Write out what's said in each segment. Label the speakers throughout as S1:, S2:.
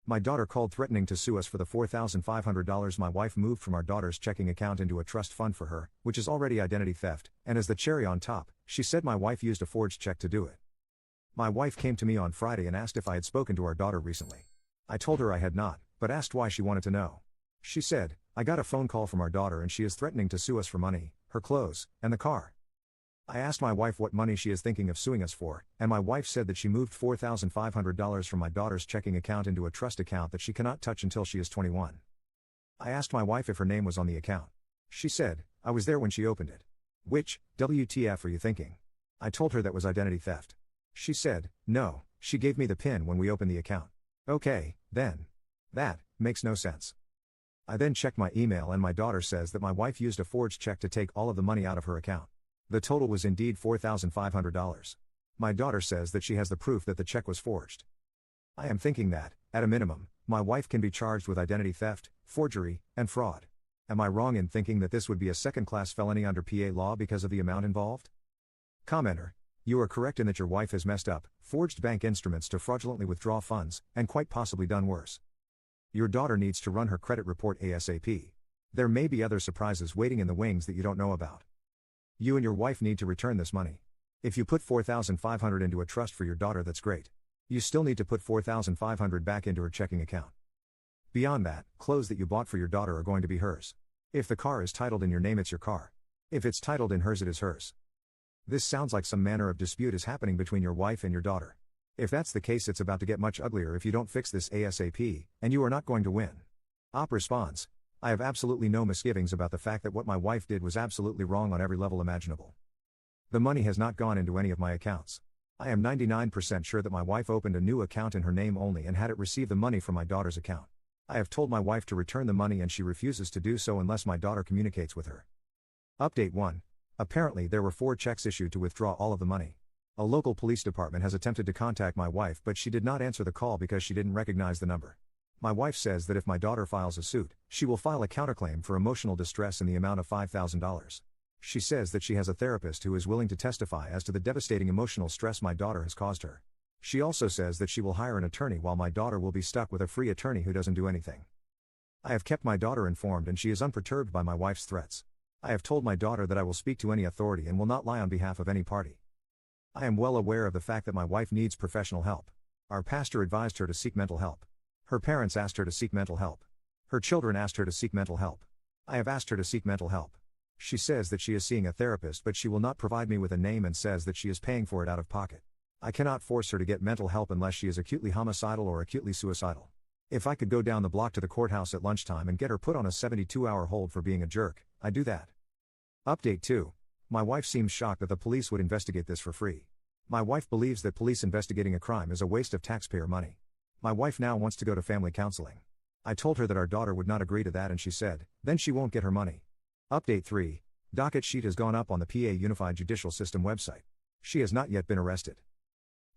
S1: My daughter called threatening to sue us for the $4,500 my wife moved from our daughter's checking account into a trust fund for her, which is already identity theft, and as the cherry on top, she said my wife used a forged check to do it. My wife came to me on Friday and asked if I had spoken to our daughter recently. I told her I had not, but asked why she wanted to know. She said, I got a phone call from our daughter and she is threatening to sue us for money, her clothes, and the car. I asked my wife what money she is thinking of suing us for, and my wife said that she moved $4,500 from my daughter's checking account into a trust account that she cannot touch until she is 21. I asked my wife if her name was on the account. She said, I was there when she opened it. Which, WTF are you thinking? I told her that was identity theft. She said, no, she gave me the PIN when we opened the account. Okay, then. That makes no sense. I then checked my email and my daughter says that my wife used a forged check to take all of the money out of her account. The total was indeed $4,500. My daughter says that she has the proof that the check was forged. I am thinking that, at a minimum, my wife can be charged with identity theft, forgery, and fraud. Am I wrong in thinking that this would be a second-class felony under PA law because of the amount involved? Commenter: You are correct in that your wife has messed up, forged bank instruments to fraudulently withdraw funds, and quite possibly done worse. Your daughter needs to run her credit report ASAP. There may be other surprises waiting in the wings that you don't know about. You and your wife need to return this money. If you put $4,500 into a trust for your daughter, that's great. You still need to put $4,500 back into her checking account. Beyond that, clothes that you bought for your daughter are going to be hers. If the car is titled in your name, it's your car. If it's titled in hers, it is hers. This sounds like some manner of dispute is happening between your wife and your daughter. If that's the case, it's about to get much uglier if you don't fix this ASAP, and you are not going to win. Op responds: I have absolutely no misgivings about the fact that what my wife did was absolutely wrong on every level imaginable. The money has not gone into any of my accounts. I am 99% sure that my wife opened a new account in her name only and had it receive the money from my daughter's account. I have told my wife to return the money and she refuses to do so unless my daughter communicates with her. Update 1. Apparently there were 4 checks issued to withdraw all of the money. A local police department has attempted to contact my wife, but she did not answer the call because she didn't recognize the number. My wife says that if my daughter files a suit, she will file a counterclaim for emotional distress in the amount of $5,000. She says that she has a therapist who is willing to testify as to the devastating emotional stress my daughter has caused her. She also says that she will hire an attorney while my daughter will be stuck with a free attorney who doesn't do anything. I have kept my daughter informed and she is unperturbed by my wife's threats. I have told my daughter that I will speak to any authority and will not lie on behalf of any party. I am well aware of the fact that my wife needs professional help. Our pastor advised her to seek mental help. Her parents asked her to seek mental help. Her children asked her to seek mental help. I have asked her to seek mental help. She says that she is seeing a therapist, but she will not provide me with a name and says that she is paying for it out of pocket. I cannot force her to get mental help unless she is acutely homicidal or acutely suicidal. If I could go down the block to the courthouse at lunchtime and get her put on a 72-hour hold for being a jerk, I'd do that. Update 2. My wife seems shocked that the police would investigate this for free. My wife believes that police investigating a crime is a waste of taxpayer money. My wife now wants to go to family counseling. I told her that our daughter would not agree to that and she said, then she won't get her money. Update 3. Docket sheet has gone up on the PA Unified Judicial System website. She has not yet been arrested.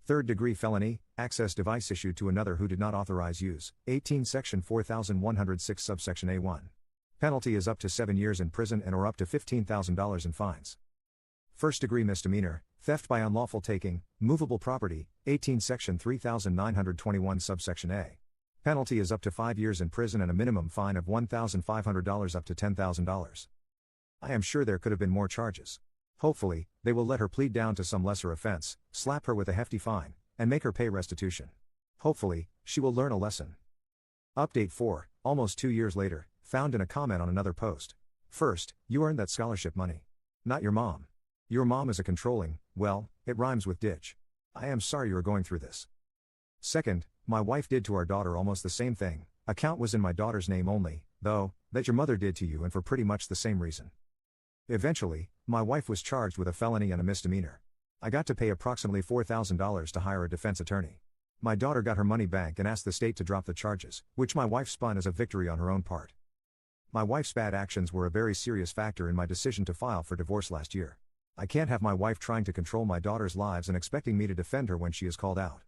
S1: Third-degree felony, access device issued to another who did not authorize use, 18 Section 4106 subsection A1. Penalty is up to 7 years in prison and or up to $15,000 in fines. First-degree misdemeanor, theft by unlawful taking, movable property, 18 Section 3921 subsection A. Penalty is up to 5 years in prison and a minimum fine of $1,500 up to $10,000. I am sure there could have been more charges. Hopefully, they will let her plead down to some lesser offense, slap her with a hefty fine, and make her pay restitution. Hopefully, she will learn a lesson. Update 4, almost 2 years later, found in a comment on another post. First, you earned that scholarship money. Not your mom. Your mom is a controlling, well, it rhymes with ditch. I am sorry you are going through this. Second, my wife did to our daughter almost the same thing. Account was in my daughter's name only, though, that your mother did to you and for pretty much the same reason. Eventually, my wife was charged with a felony and a misdemeanor. I got to pay approximately $4,000 to hire a defense attorney. My daughter got her money back and asked the state to drop the charges, which my wife spun as a victory on her own part. My wife's bad actions were a very serious factor in my decision to file for divorce last year. I can't have my wife trying to control my daughter's lives and expecting me to defend her when she is called out.